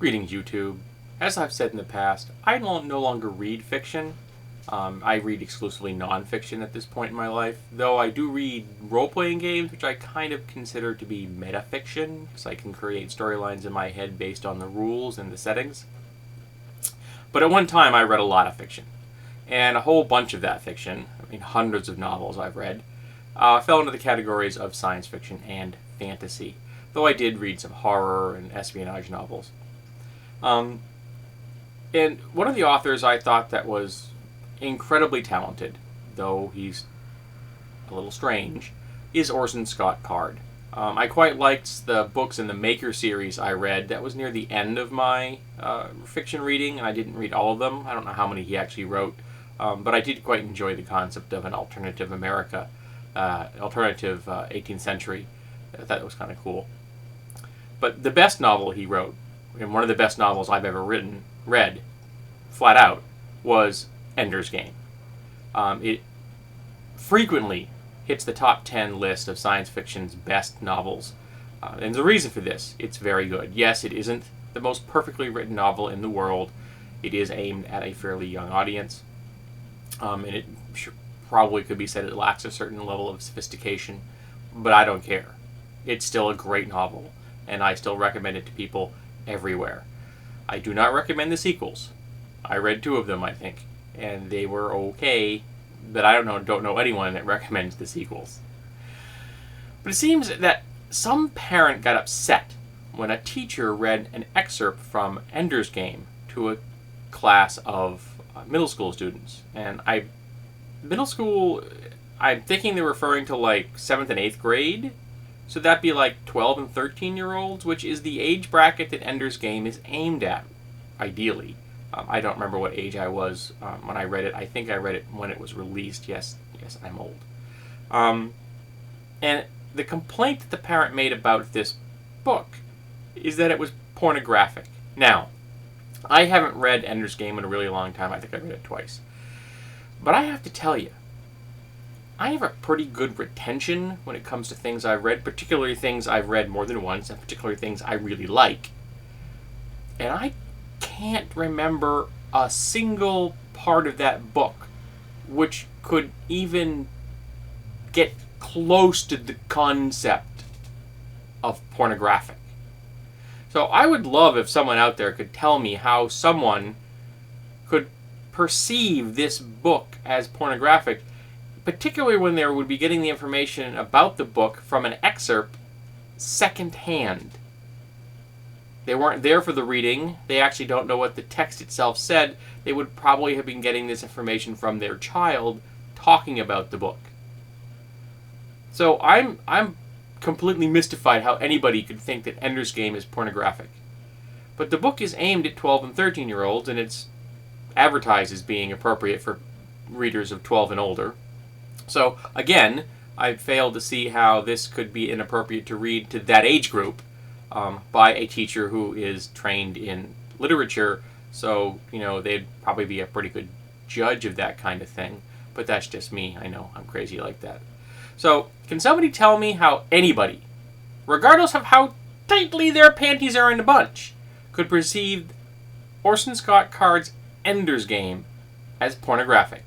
Greetings, YouTube. As I've said in the past, I no longer read fiction. I read exclusively non-fiction at this point in my life, though I do read role-playing games, which I kind of consider to be metafiction, because I can create storylines in my head based on the rules and the settings. But at one time, I read a lot of fiction, and a whole bunch of that fiction, hundreds of novels I've read, fell into the categories of science fiction and fantasy, though I did read some horror and espionage novels. And one of the authors I thought that was incredibly talented, though he's a little strange, is Orson Scott Card. I quite liked the books in the Maker series I read. That was near the end of my fiction reading, and I didn't read all of them. I don't know how many he actually wrote, but I did quite enjoy the concept of an alternative America, alternative 18th century. I thought it was kind of cool. But the best novel he wrote, and one of the best novels I've ever read, flat out, was Ender's Game. It frequently hits the top 10 list of science fiction's best novels. And there's a reason for this. It's very good. Yes, it isn't the most perfectly written novel in the world. It is aimed at a fairly young audience. And it probably could be said it lacks a certain level of sophistication, but I don't care. It's still a great novel, and I still recommend it to people everywhere. I do not recommend the sequels. I read 2 of them, I think, and they were okay, but I don't know anyone that recommends the sequels. But it seems that some parent got upset when a teacher read an excerpt from Ender's Game to a class of middle school students. And middle school, I'm thinking they're referring to like 7th and 8th grade. So that'd be like 12 and 13-year-olds, which is the age bracket that Ender's Game is aimed at, ideally. I don't remember what age I was when I read it. I think I read it when it was released. Yes, I'm old. And the complaint that the parent made about this book is that it was pornographic. Now, I haven't read Ender's Game in a really long time. I think I read it twice. But I have to tell you, I have a pretty good retention when it comes to things I've read, particularly things I've read more than once, and particularly things I really like. And I can't remember a single part of that book which could even get close to the concept of pornographic. So I would love if someone out there could tell me how someone could perceive this book as pornographic, particularly when they would be getting the information about the book from an excerpt secondhand. They weren't there for the reading. They actually don't know what the text itself said. They would probably have been getting this information from their child talking about the book. So I'm completely mystified how anybody could think that Ender's Game is pornographic. But the book is aimed at 12 and 13-year-olds, and it's advertised as being appropriate for readers of 12 and older. So, again, I failed to see how this could be inappropriate to read to that age group by a teacher who is trained in literature. So, they'd probably be a pretty good judge of that kind of thing. But that's just me. I know, I'm crazy like that. So, can somebody tell me how anybody, regardless of how tightly their panties are in a bunch, could perceive Orson Scott Card's Ender's Game as pornographic?